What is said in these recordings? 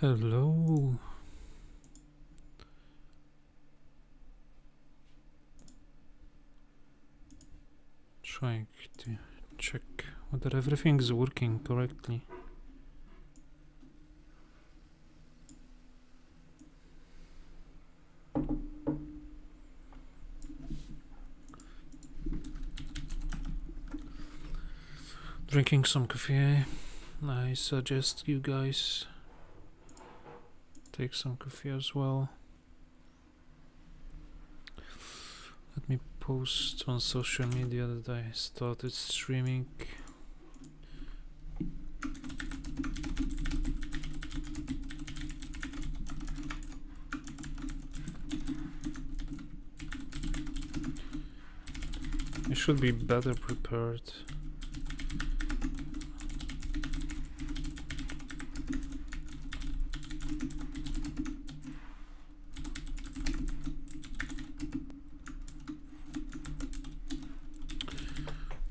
Hello. Trying to check whether everything is working correctly. Drinking some coffee. I suggest you guys take some coffee as well. Let me post on social media that I started streaming. I should be better prepared.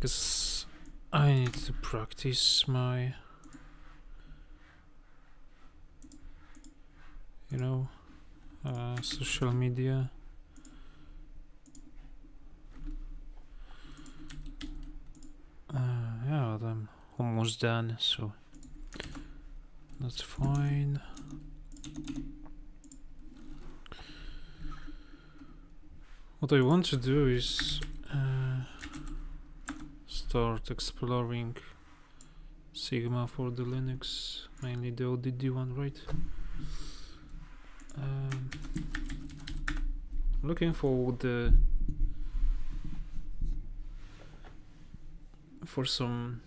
Because I need to practice my, social media. Yeah, but I'm almost done, so that's fine. What I want to do is start exploring Sigma for the Linux, mainly the ODD one, right? Looking for some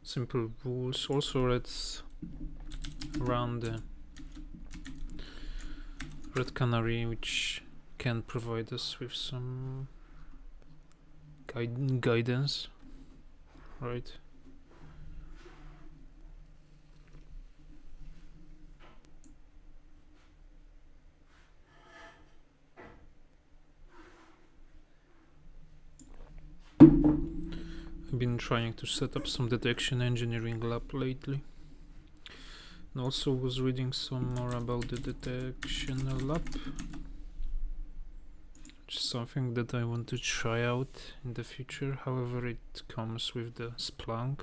simple rules. Also, let's run the Red Canary, which can provide us with some guidance, right? I've been trying to set up some detection engineering lab lately, and also was reading some more about the detection lab, which is something that I want to try out in the future. However, it comes with the Splunk,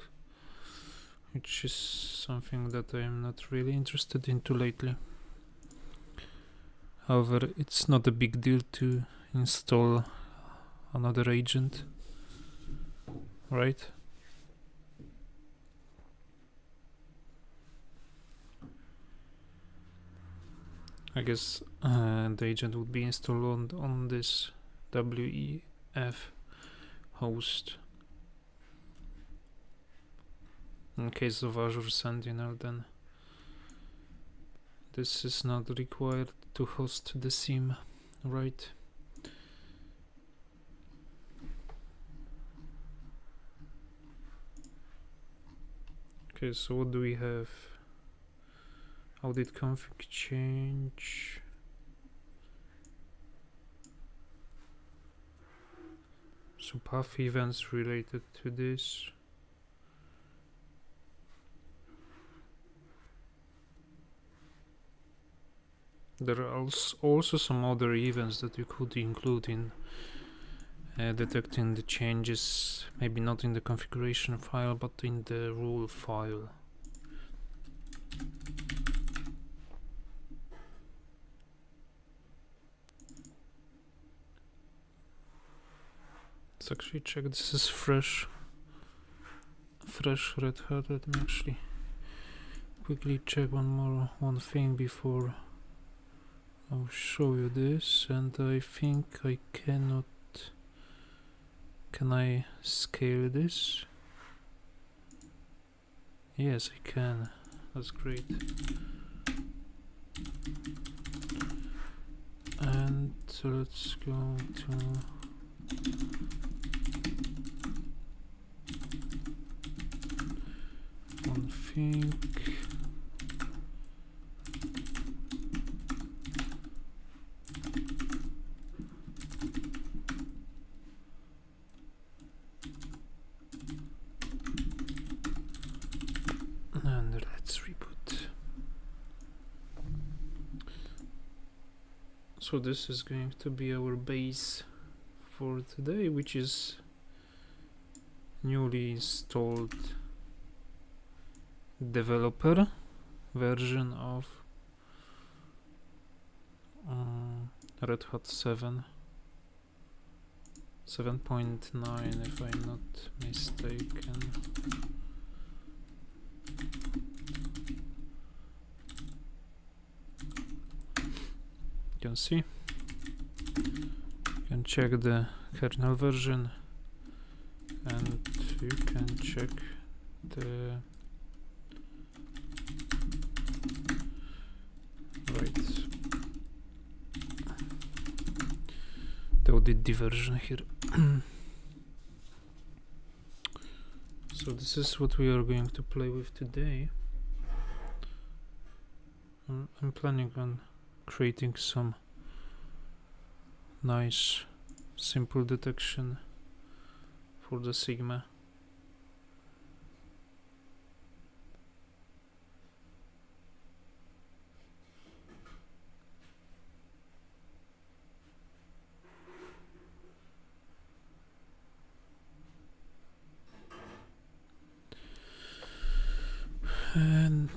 which is something that I'm not really interested into lately. However, it's not a big deal to install another agent, right? I guess the agent would be installed on this WEF host. In case of Azure Sentinel, then this is not required to host the SIEM, right? Okay, so what do we have? Audit config change. So path events related to this. There are also some other events that you could include in detecting the changes, maybe not in the configuration file, but in the rule file. Let's actually check. This is fresh Red Hat. Let me actually quickly check one thing before I'll show you this. And I think I cannot. Can I scale this? Yes, I can. That's great. And so let's go to config. And and let's reboot. So this is going to be our base for today, which is newly installed developer version of Red Hat 7.9 if I'm not mistaken. You can see, you can check the kernel version and you can check the the version here. So this is what we are going to play with today. I'm planning on creating some nice simple detection for the Sigma. And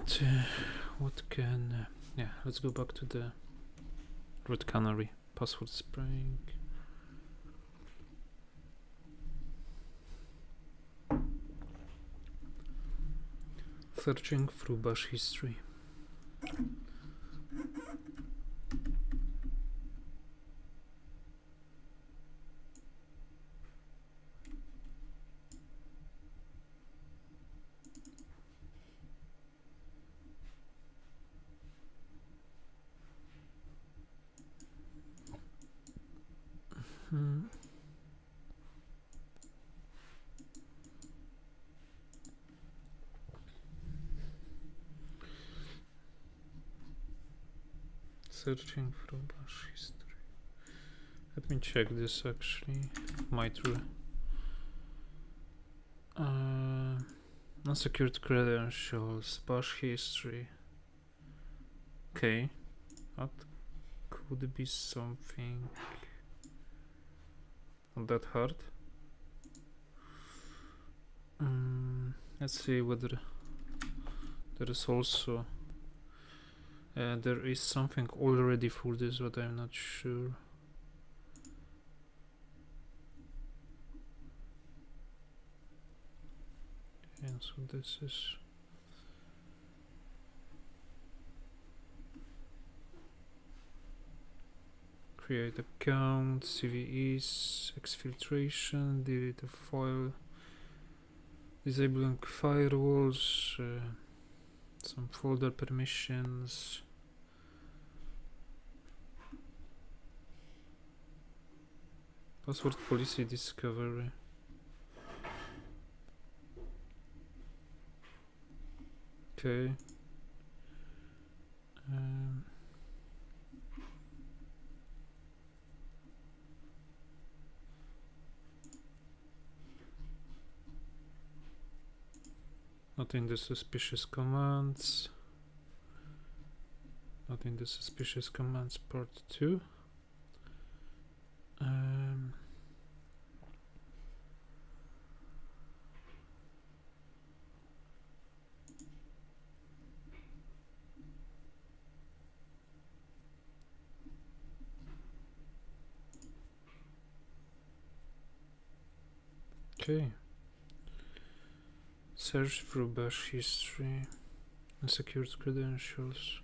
what can yeah, let's go back to the Red Canary password spraying. Searching through bash history. Searching for bash history. Let me check this actually. Mitre. Unsecured credentials, bash history. Okay, that could be something not that hard. Let's see whether there is also there is something already for this, but I'm not sure. And so this is create account, CVEs, exfiltration, delete a file, disabling firewalls, some folder permissions. Password policy discovery. Okay. Not in the suspicious commands. Not in the suspicious commands part 2. Okay. Search through bash history and secured credentials.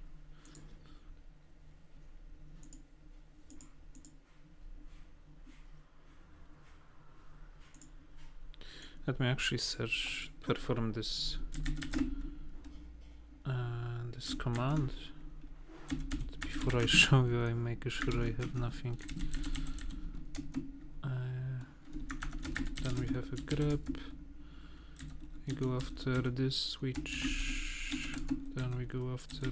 Let me actually perform this this command. But before I show you, I make sure I have nothing. Then we have a grep. We go after this switch. Then we go after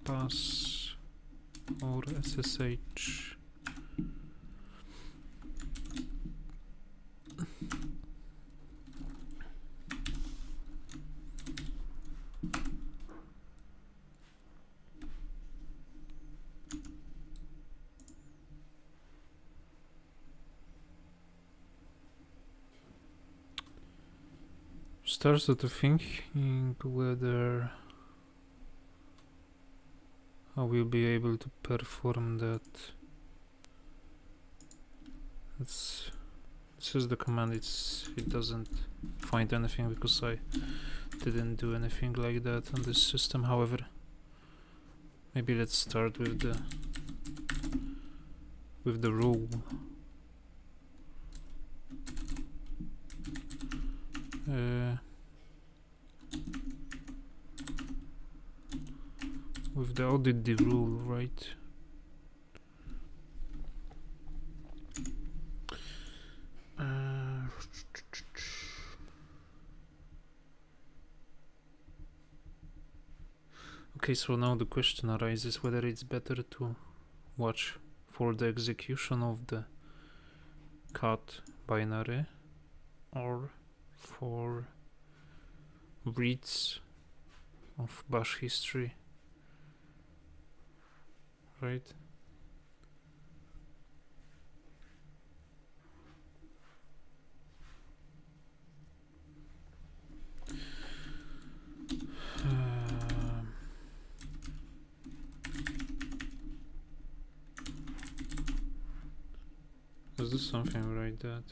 pass or SSH. started to thinking whether I will be able to perform that. This is the command. It doesn't find anything because I didn't do anything like that on this system. However, maybe let's start with the rule. With the audit the rule, right? Okay, so now the question arises whether it's better to watch for the execution of the cat binary or for reads of bash history, right? Is this something like that?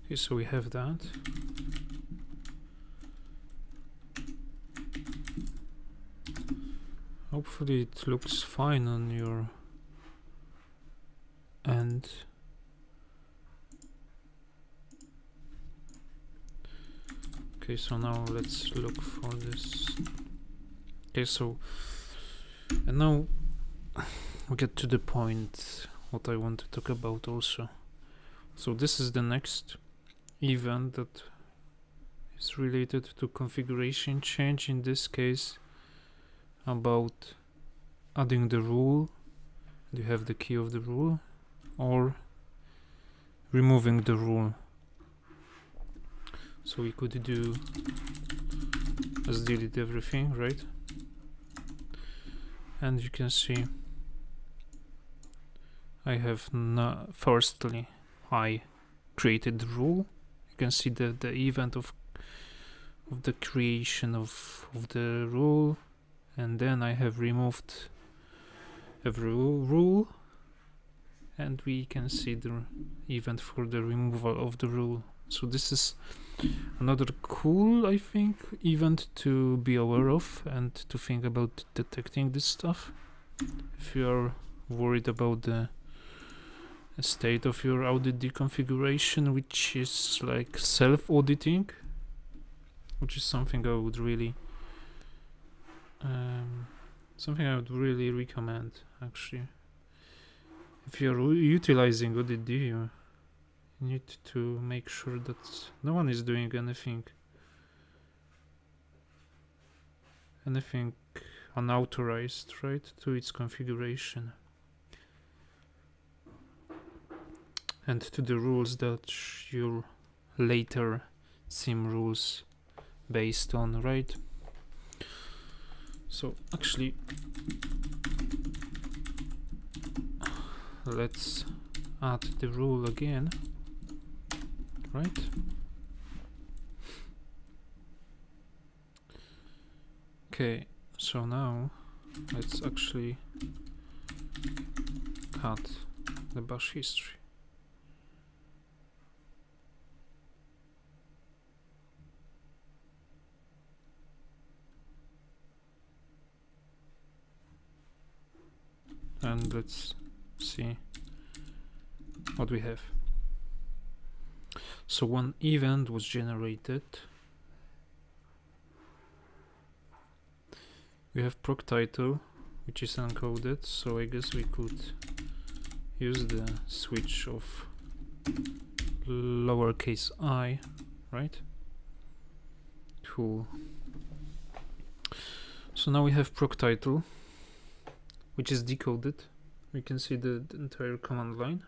Okay, so we have that. Hopefully it looks fine on your end. Okay, so now let's look for this. Okay, so and now we get to the point what I want to talk about also. So this is the next event that is related to configuration change, in this case about adding the rule. You have the key of the rule or removing the rule. So we could do let's delete everything, right? And you can see I have firstly I created the rule. You can see the event of the creation of the rule, and then I have removed every rule, and we can see the event for the removal of the rule. So this is another cool, I think, event to be aware of and to think about detecting this stuff if you are worried about the state of your audit deconfiguration, which is like self-auditing, which is something I would really recommend, actually. If you're utilizing audit, you need to make sure that no one is doing anything unauthorized, right, to its configuration and to the rules that your later SIM rules based on, right? So actually let's add the rule again, right? Okay, so now let's actually cut the bash history. And let's see what we have. So one event was generated. We have proc title, which is encoded, so I guess we could use the switch of lowercase I, right? Cool. So now we have proc title, which is decoded. We can see the entire command line.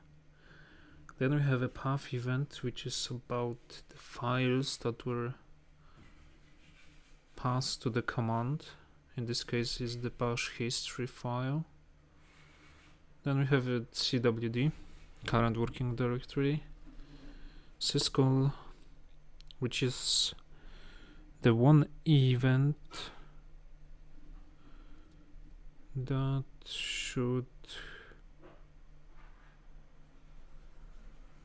Then we have a path event, which is about the files that were passed to the command. In this case is the bash history file. Then we have a CWD, current working directory, syscall, which is the one event that should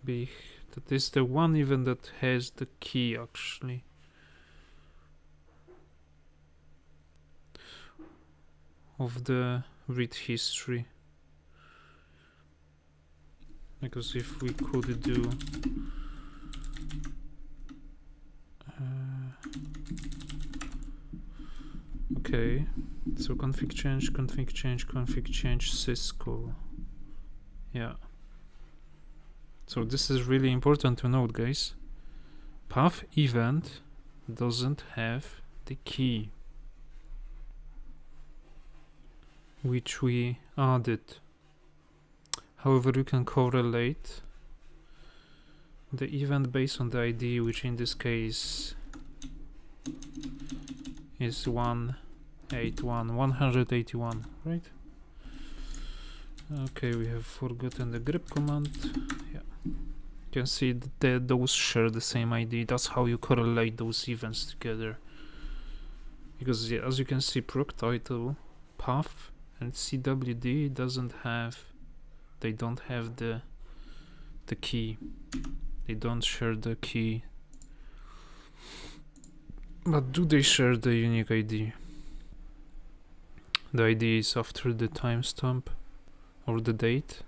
be, that is the one event that has the key actually. Of the read history. Because if we could do okay, so config change, config change, config change, syscall. Yeah. So this is really important to note, guys. Path event doesn't have the key which we added. However, you can correlate the event based on the ID, which in this case is 181, right? Okay, we have forgotten the grep command. Yeah, you can see that those share the same ID. That's how you correlate those events together. Because yeah, as you can see, proc title, path, and CWD they don't have the key. They don't share the key. But do they share the unique ID? The ID is after the timestamp or the date.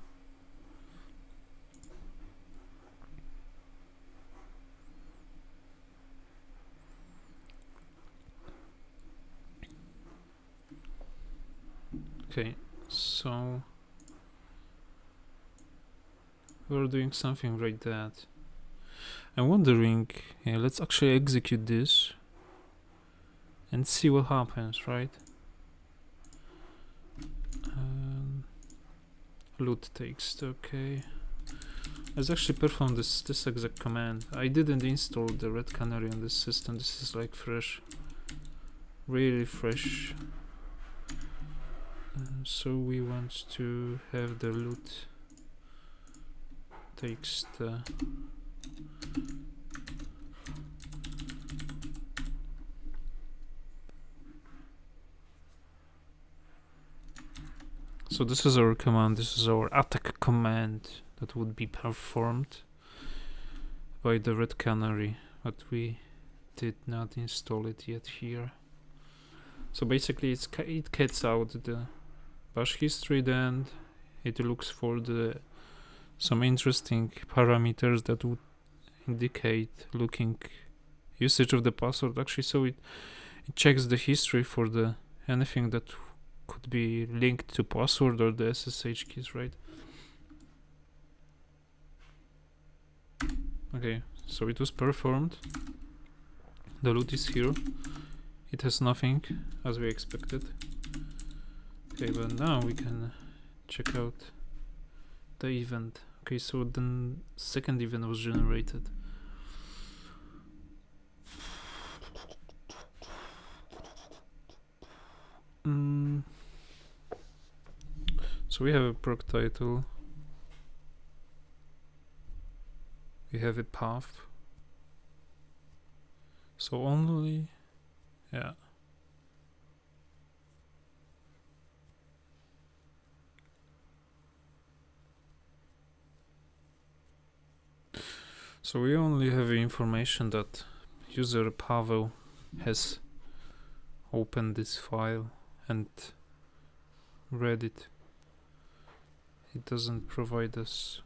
Okay, so we're doing something like that. I'm wondering, yeah, let's actually execute this and see what happens, right? Loot text, okay. Let's actually perform this exact command. I didn't install the Red Canary on this system. This is like fresh, really fresh. So we want to have the loot text so this is our command, this is our attack command that would be performed by the Red Canary, but we did not install it yet here. So basically it gets out the bash history, then it looks for some interesting parameters that would indicate looking usage of the password actually. So it checks the history for the anything that could be linked to password or the SSH keys, right? Okay, so it was performed. The loot is here. It has nothing as we expected. Okay, but now we can check out the event. Okay, so the second event was generated. So we have a proc title. We have a path. So only, yeah. So we only have information that user Pavel has opened this file and read it. It doesn't provide us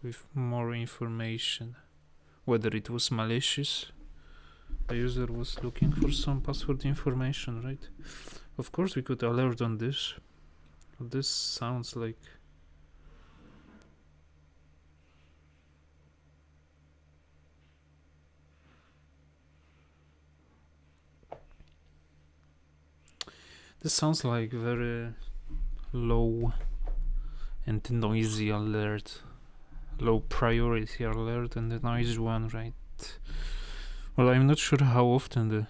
with more information. Whether it was malicious, the user was looking for some password information, right? Of course we could alert on this, but this sounds like This sounds like very low and noisy alert, low priority alert, and a noisy one, right? Well, I'm not sure how often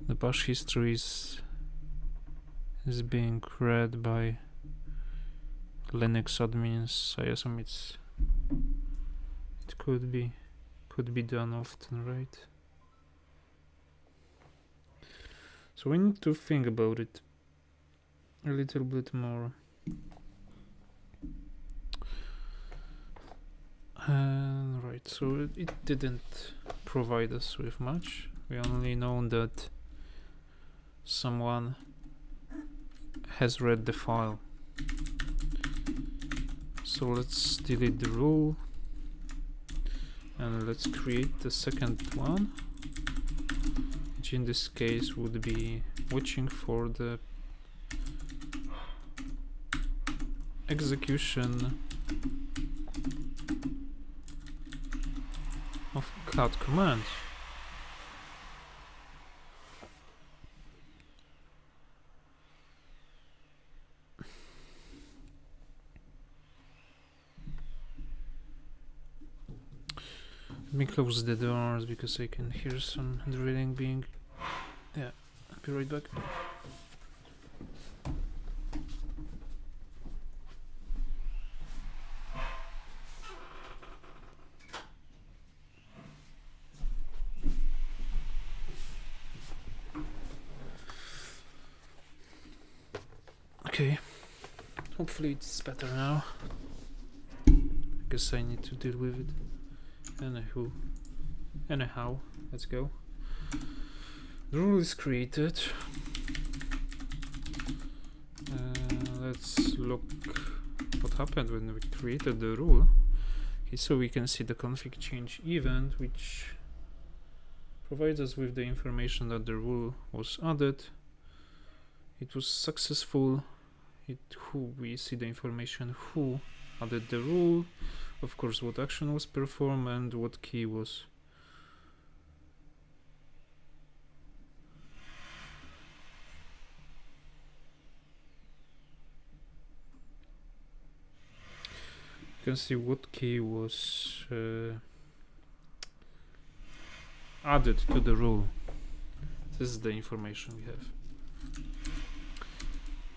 the bash history is being read by Linux admins. I assume it could be done often, right? So we need to think about it a little bit more. Right, so it didn't provide us with much. We only know that someone has read the file. So let's delete the rule and let's create the second one, which in this case would be watching for the execution of cat command. Let me close the doors because I can hear some drilling being... Yeah, I'll be right back. Okay, hopefully it's better now. I guess I need to deal with it. Anyhow, let's go. The rule is created. Let's look what happened when we created the rule. Okay, so we can see the config change event, which provides us with the information that the rule was added. It was successful. We see the information who added the rule, of course what action was performed and what key was. You can see what key was added to the rule. This is the information we have.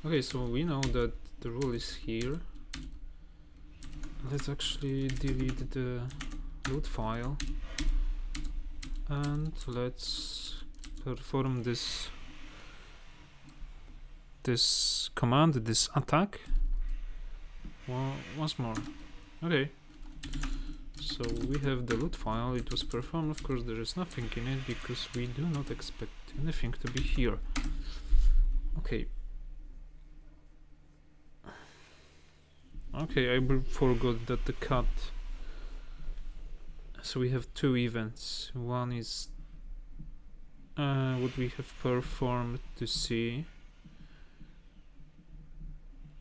Okay, so we know that the rule is here. Let's actually delete the root file and let's perform this command, this attack once more. Okay, so we have the root file, it was performed. Of course there is nothing in it because we do not expect anything to be here. Okay. Okay, I forgot that the cat. So we have two events. One is what we have performed to see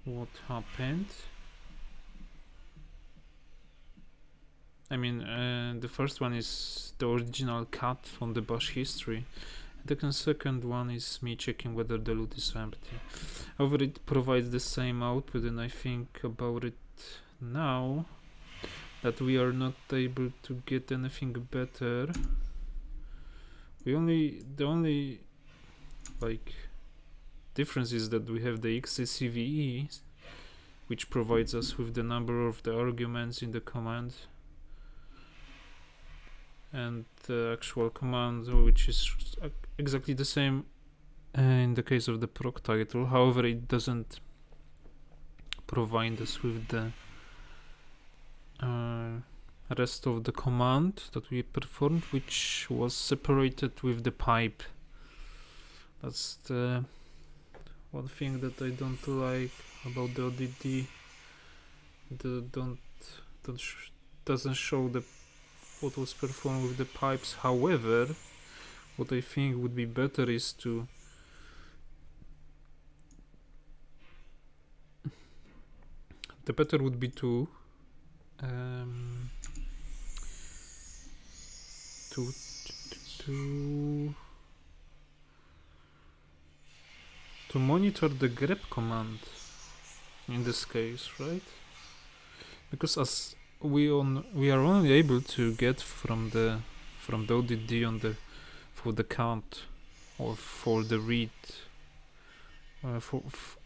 what happened. I mean, the first one is the original cat from the bash history. The second one is me checking whether the loot is empty. However, it provides the same output, and I think about it now that we are not able to get anything better. The only like difference is that we have the XCVE, which provides us with the number of the arguments in the command, and the actual command, which is exactly the same in the case of the proc title. However, it doesn't provide us with the rest of the command that we performed, which was separated with the pipe. That's the one thing that I don't like about the ODD. Doesn't show the what was performed with the pipes. However, what I think would be better is to to monitor the grep command in this case, right? Because as we are only able to get from the ODD on the for the count or for the read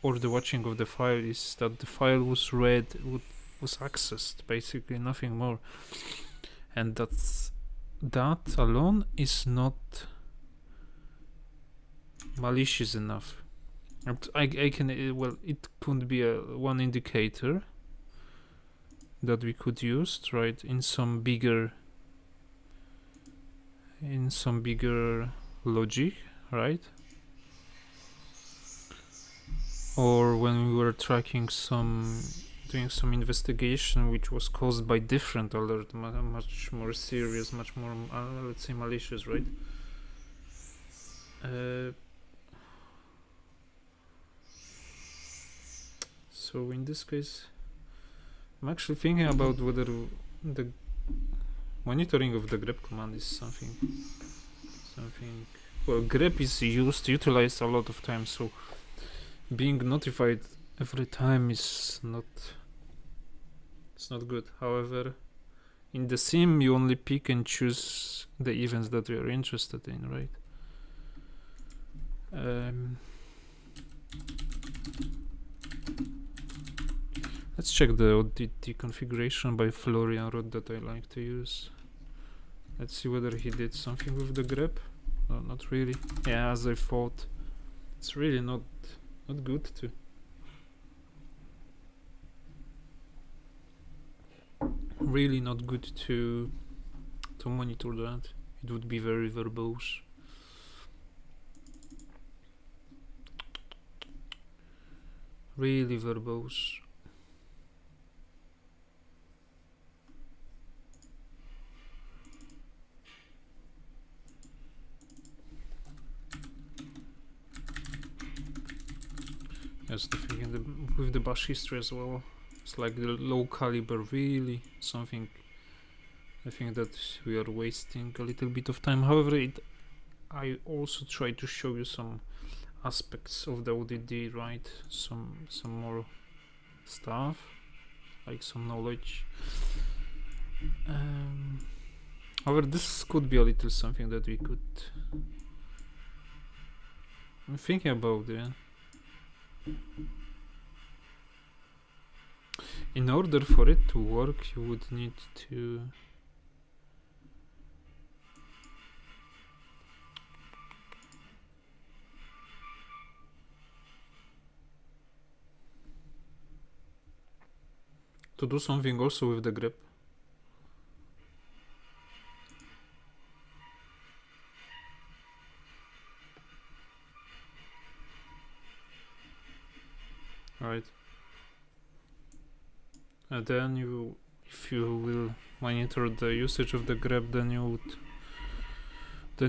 or the watching of the file is that the file was read, was accessed, basically nothing more, and that alone is not malicious enough. I can well, it could be one indicator that we could use, right, in some bigger logic, right? Or when we were tracking doing some investigation which was caused by different alert, much more serious, much more let's say malicious, right? So in this case, I'm actually thinking about whether the monitoring of the grep command is something. Well, grep is utilized a lot of times, so being notified every time is not. It's not good. However, in the sim, you only pick and choose the events that you are interested in, right? Let's check the ODD configuration by Florian Roth that I like to use. Let's see whether he did something with the grep. No, not really. Yeah, as I thought. It's really not good to. Really not good to monitor that. It would be very verbose. Really verbose. That's the thing with the bash history as well. It's like the low caliber, really something. I think that we are wasting a little bit of time. However, I also try to show you some aspects of the ODD, right? Some more stuff, like some knowledge. However, this could be a little something that we could. I'm thinking about it. In order for it to work, you would need to do something also with the grep. Right. And then if you will monitor the usage of the grep, then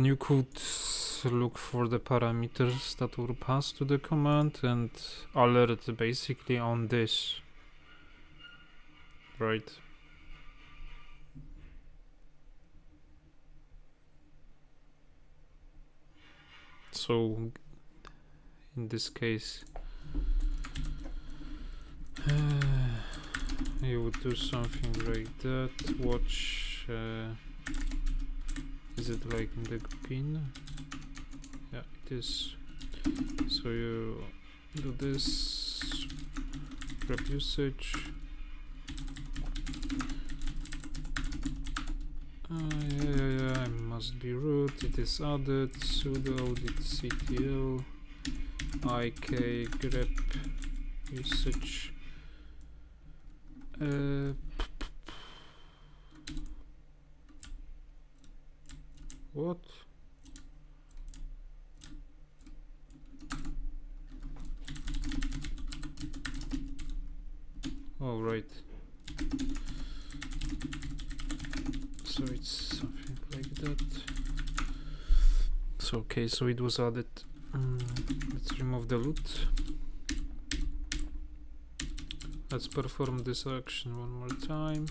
you could look for the parameters that were passed to the command and alert basically on this, right? So in this case, you would do something like that. Watch, is it like in the pin? Yeah, it is. So you do this grep usage. Yeah, it must be root. It is added. Sudo audit ctl ik grep usage. What? Oh, right. So it's something like that. So okay, so it was added. Let's remove the loot. Let's perform this action one more time.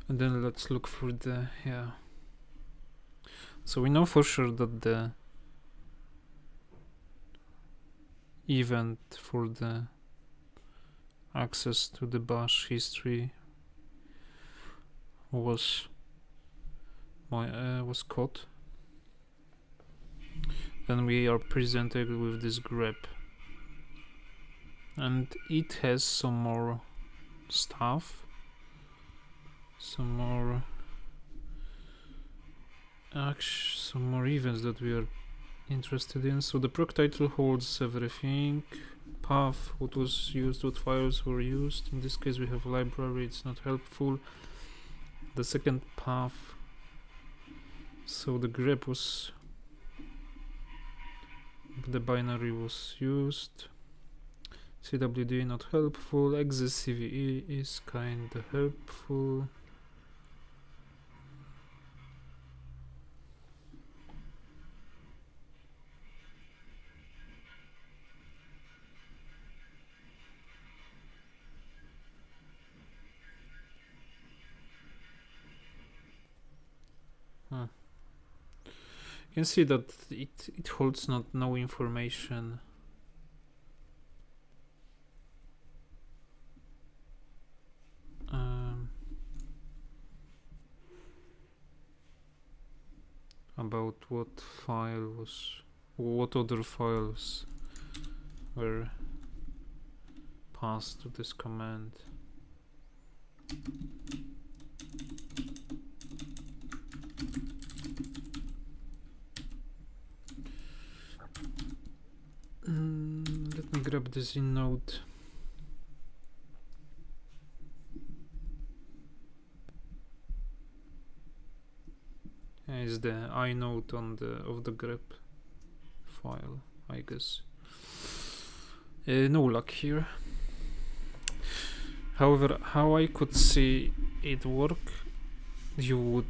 And then let's look for the, yeah. So we know for sure that the event for the access to the bash history was caught. Then we are presented with this grep, and it has some more stuff, some more events that we are interested in. So the proc title holds everything. Path, what was used, what files were used. In this case we have library, it's not helpful. The second path, so the grep was, the binary was used. CWD not helpful. ExecCVE is kinda helpful. You can see that it holds no information about what other files were passed to this command. Let me grab this inode. Is the inode of the grep file, I guess. No luck here. However, how I could see it work, you would,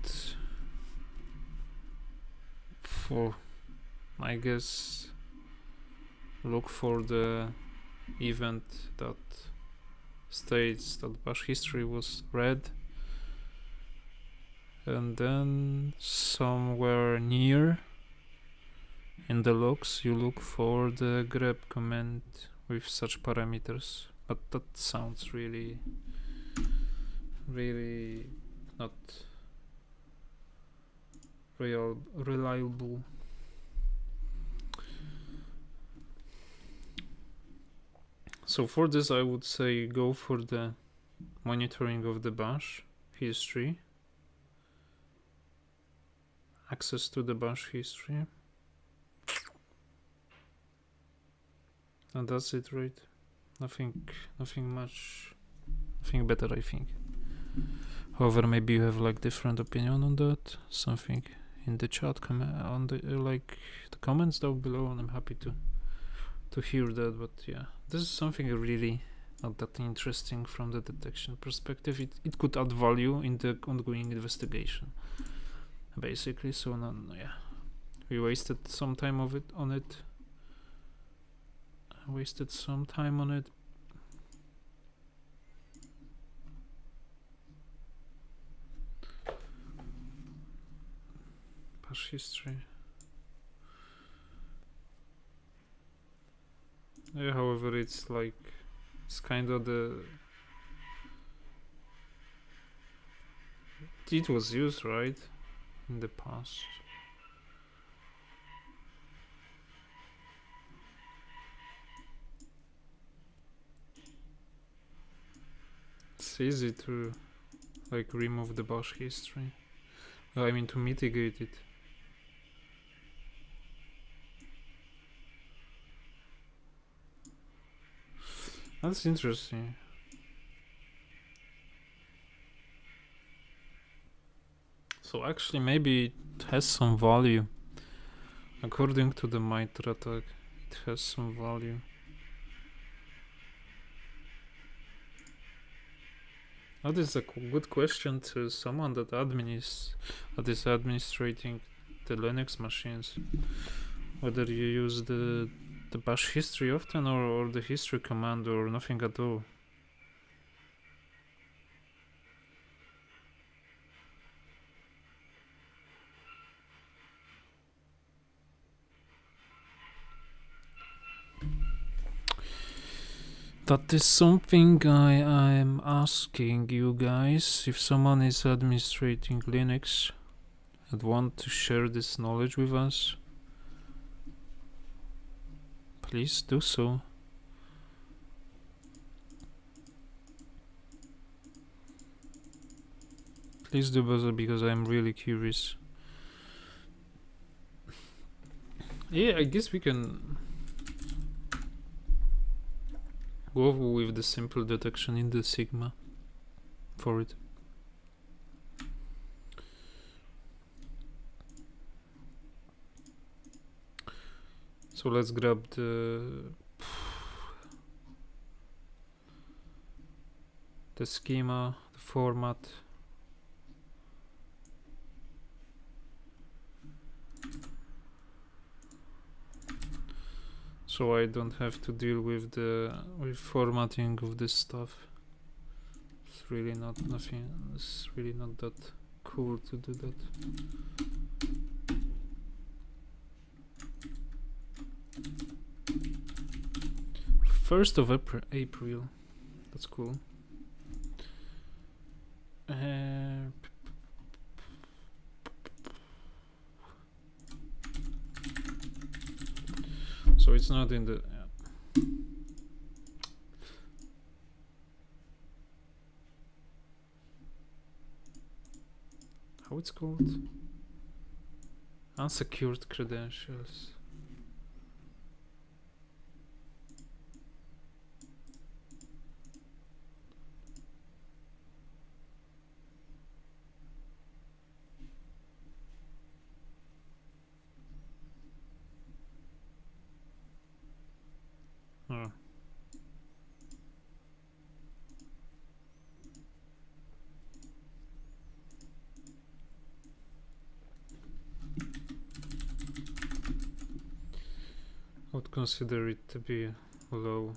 I guess, look for the event that states that bash history was read, and then somewhere near in the logs you look for the grep command with such parameters. But that sounds really not reliable. So for this I would say go for the monitoring of the bash history, access to the bash history, and that's it, right? Nothing better, I think. However, maybe you have like different opinion on that, something in the chat, on the the comments down below, and I'm happy to hear that. But yeah, this is something really not that interesting from the detection perspective. It could add value in the ongoing investigation, basically. So yeah, we wasted some time on it. Wasted some time on it. Bash history. Yeah, however, it's kind of it was used, right, in the past. It's easy to remove the bash history. I mean, to mitigate it. That's interesting. So actually maybe it has some value. According to the MITRE attack, it has some value. That is a good question to someone that is administrating the Linux machines. Whether you use the bash history often or the history command or nothing at all. That is something I am asking you guys. If someone is administrating Linux and want to share this knowledge with us, please do so. Please do so, because I'm really curious. Yeah, I guess we can go with the simple detection in the Sigma for it. So let's grab the schema, the format. So I don't have to deal with the formatting of this stuff. It's really not nothing. It's really not that cool to do that. First of April. That's cool. So it's not in the. How it's called? Unsecured credentials. Oh. I would consider it to be low.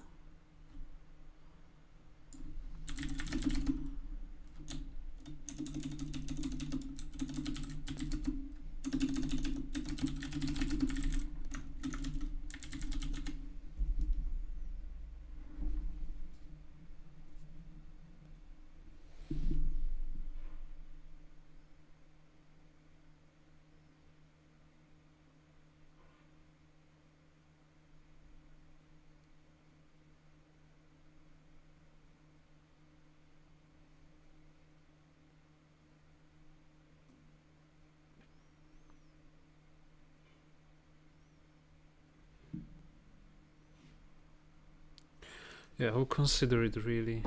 Yeah, I would consider it really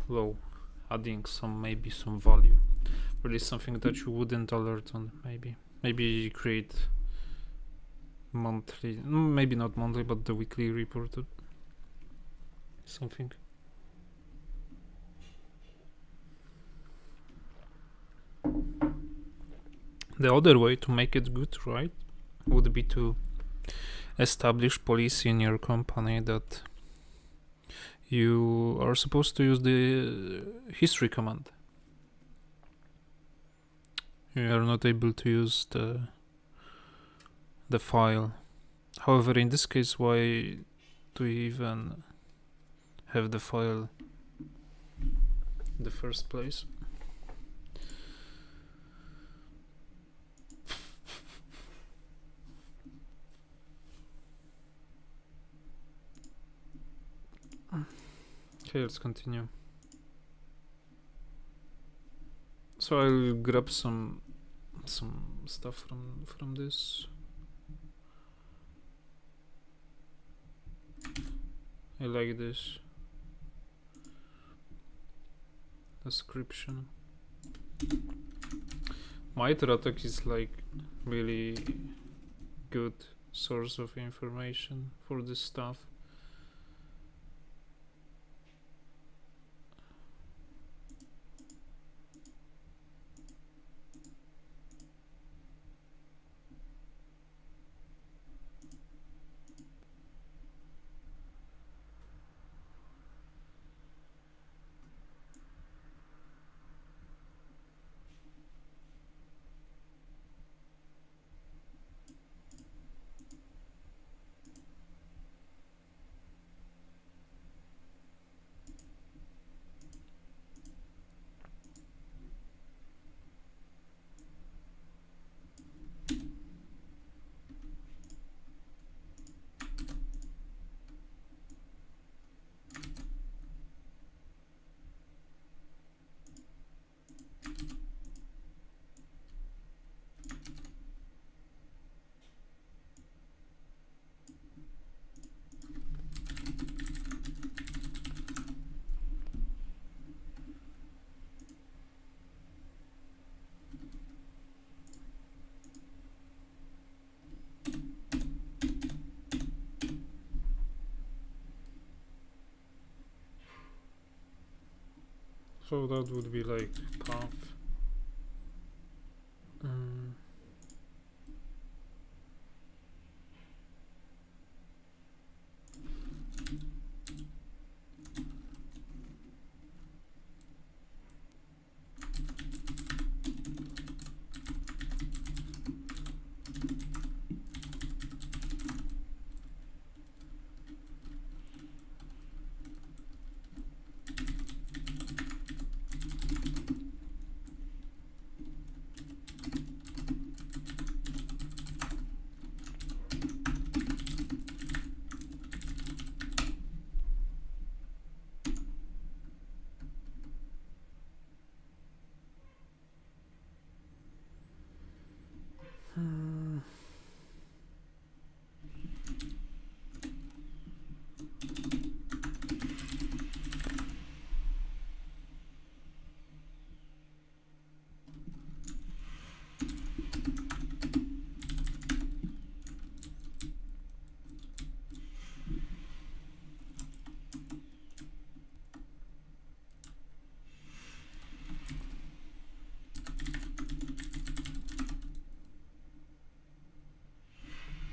low, adding maybe some value. Really something that you wouldn't alert on. Maybe create monthly, maybe not monthly, but the weekly report or something. The other way to make it good, right, would be to establish policy in your company that you are supposed to use the history command. You are not able to use the file. However, in this case, why do we even have the file in the first place? Okay, let's continue. So I'll grab some stuff from this. I like this description. MITRE-ATT&CK is like really good source of information for this stuff. So that would be like path.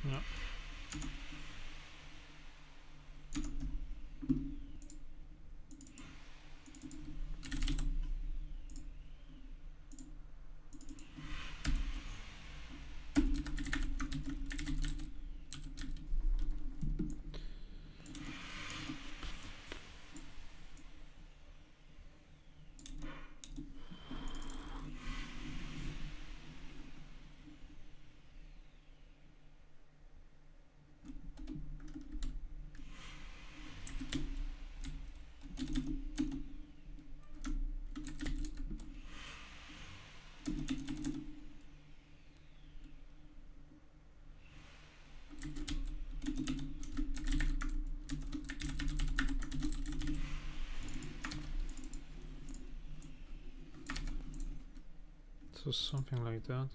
Yeah. So something like that.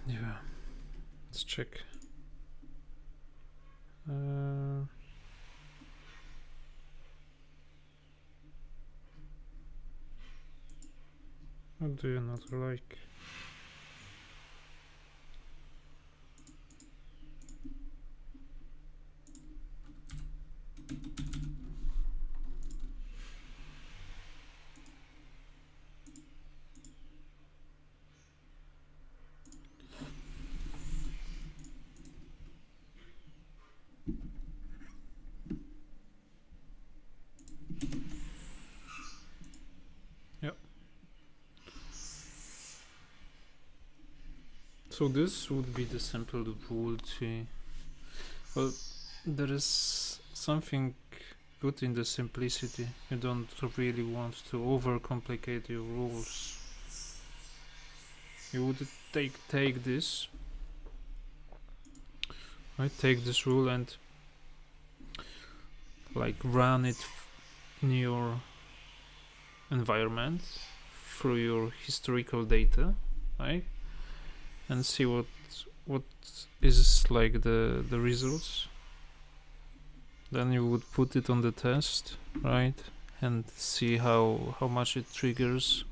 Yeah, let's check. What do you not like? So this would be the simple rule to... Well, there is something good in the simplicity. You don't really want to overcomplicate your rules. You would take this, right? Take this rule and like run it in your environment through your historical data, right? And see what is like the results. Then you would put it on the test, right? And see how much it triggers.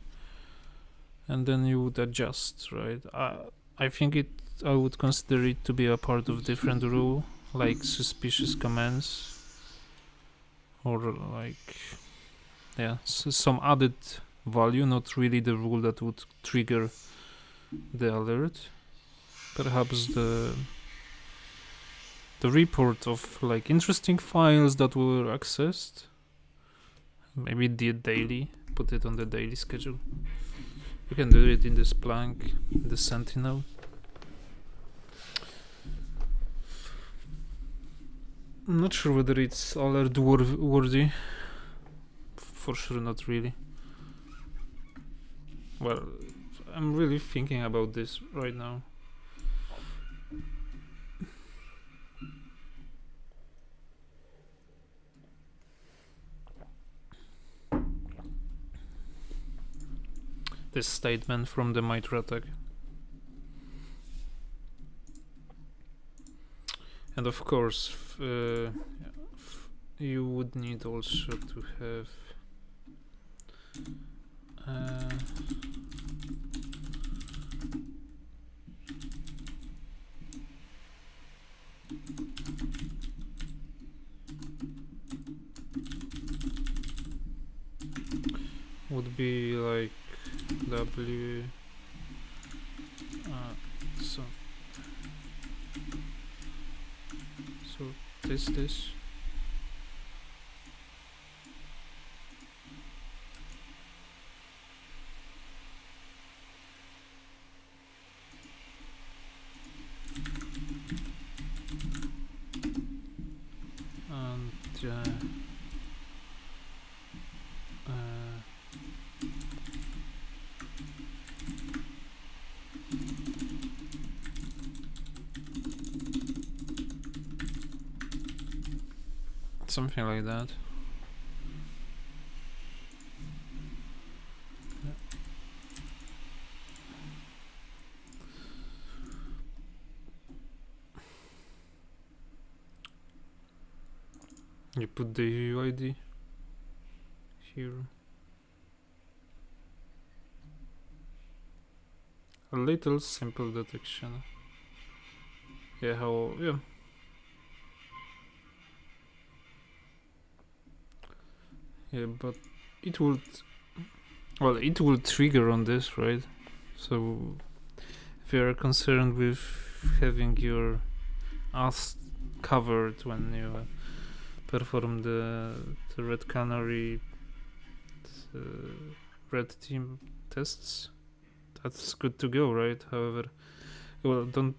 And then you would adjust, right? I think I would consider it to be a part of different rule, like suspicious commands, or like, yeah, some added value, not really the rule that would trigger the alert. Perhaps the report of like interesting files that were accessed. Maybe the daily, put it on the daily schedule. You can do it in the Splunk, the Sentinel. I'm not sure whether it's alert worthy. For sure, not really. Well, I'm really thinking about this right now. this statement from the MITRE ATT&CK. And of course, you would need also to have would be like W so this and something like that. You put the UID here. A little simple detection. Yeah, yeah, but it will trigger on this, right? So if you are concerned with having your ass covered when you perform the red canary red team tests, that's good to go, right? However, well, don't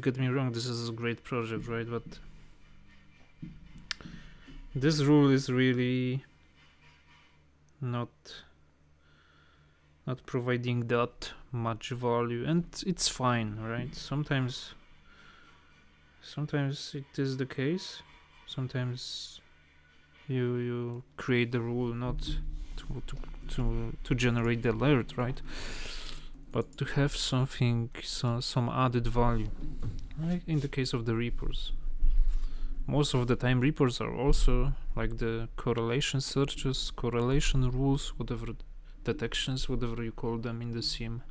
get me wrong, this is a great project, right? But this rule is really not providing that much value, and it's fine, right? Sometimes it is the case. Sometimes you create the rule not to generate the alert, right? But to have something, some added value, right? In the case of the repos, most of the time repos are also like the correlation searches, correlation rules, whatever detections, whatever you call them in the SIEM.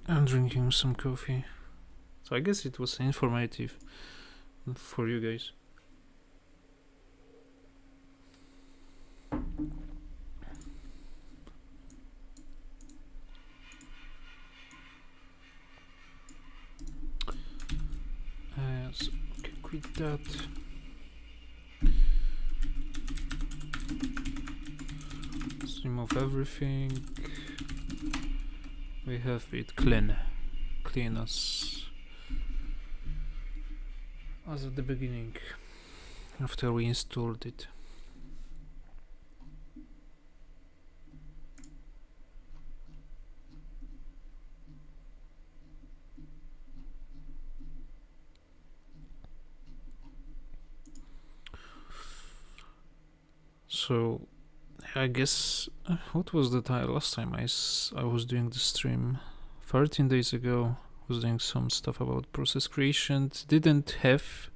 I'm drinking some coffee, so I guess it was informative for you guys. So okay, quit that. Let's remove everything. We have it clean as at the beginning after we installed it. So I guess what was the time last time I was doing the stream 13 days ago, was doing some stuff about process creation. Didn't have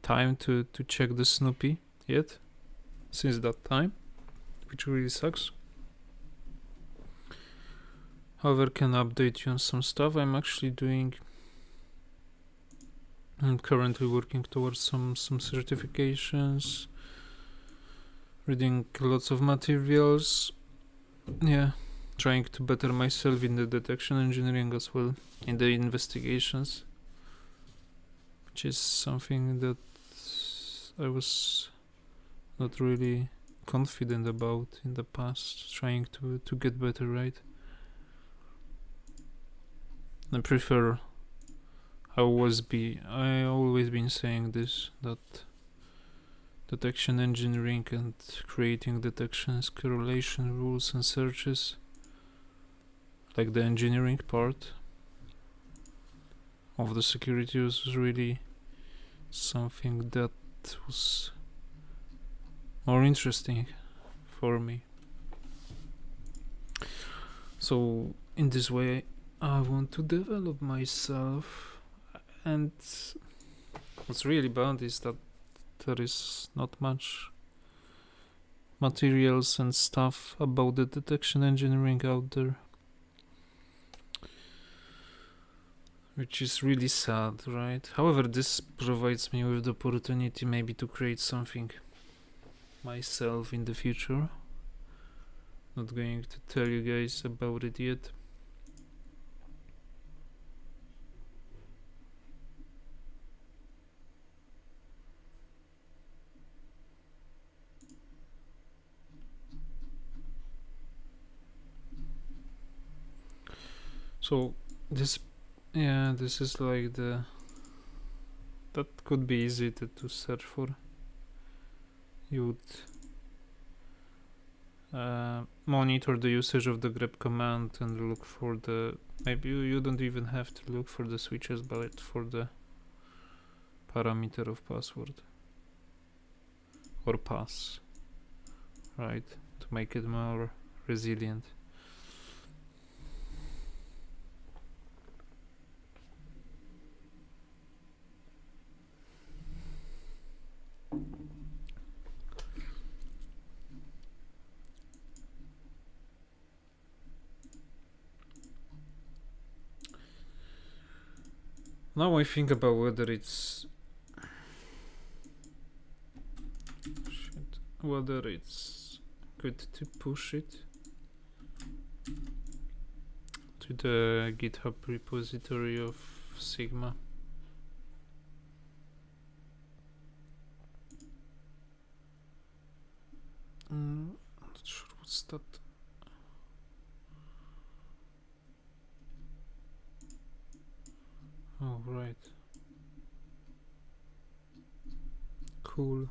time to check the Snoopy yet since that time, which really sucks. However, can update you on some stuff I'm actually doing. I'm currently working towards some certifications, reading lots of materials, yeah, trying to better myself in the detection engineering as well, in the investigations, which is something that I was not really confident about in the past, trying to get better, right? I prefer, I always been saying this, that detection engineering and creating detections, correlation rules and searches, like the engineering part of the security was really something that was more interesting for me. So in this way I want to develop myself, and what's really bad is that there is not much materials and stuff about the detection engineering out there, which is really sad, right? However, this provides me with the opportunity maybe to create something myself in the future. Not going to tell you guys about it yet. So this is like that could be easy to search for. You would monitor the usage of the grep command and look for the, maybe you don't even have to look for the switches, but for the parameter of password or pass, right, to make it more resilient. Now I think about whether it's good to push it to the GitHub repository of Sigma. Not sure what's that. Oh, right. Cool.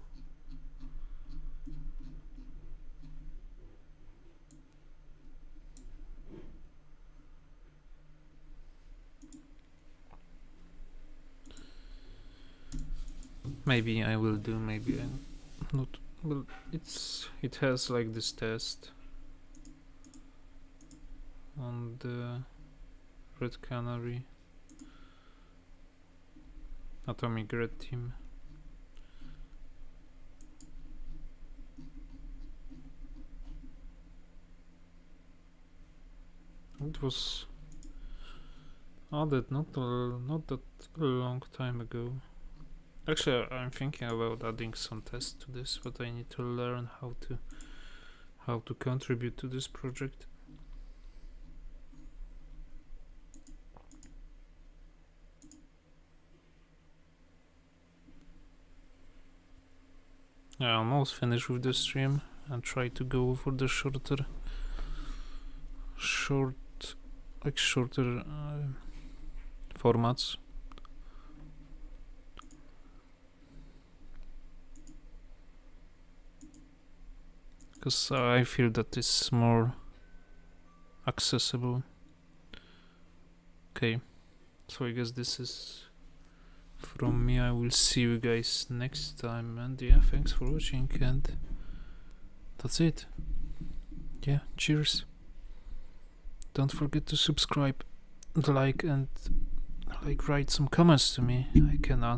Maybe I will do, maybe I'm not. Well, it has like this test on the Red Canary Atomic Red team. It was added not that long time ago. Actually, I'm thinking about adding some tests to this, but I need to learn how to contribute to this project. I almost finished with the stream and try to go for the shorter formats. Because I feel that it's more accessible. Okay, so I guess this is from me. I will see you guys next time, and yeah, thanks for watching, and that's it. Yeah, cheers. Don't forget to subscribe, like, and write some comments to me. I can answer